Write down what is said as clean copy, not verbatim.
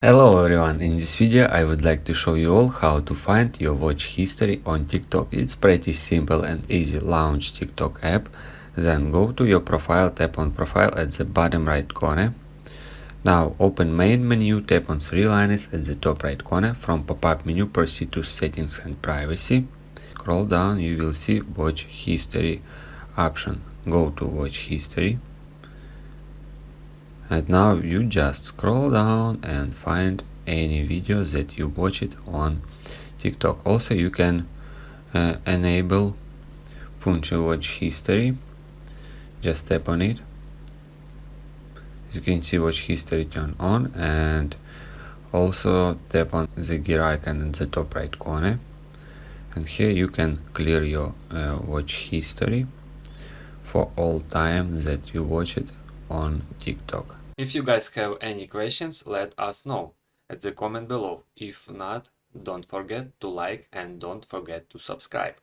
Hello everyone, in this video I would like to show you all how to find your watch history on TikTok. It's pretty simple and easy. Launch TikTok app, then go to your profile, tap on profile at the bottom right corner. Now open main menu, tap on three lines at the top right corner. From pop-up menu proceed to settings and privacy. Scroll down, you will see watch history option. Go to watch history. And now you just scroll down and find any video that you watched on TikTok. Also you can enable function watch history. Just tap on it. As you can see, watch history turn on, and also tap on the gear icon in the top right corner, and here you can clear your watch history for all time that you watched on TikTok. If you guys have any questions, let us know at the comment below. If not, don't forget to like and don't forget to subscribe.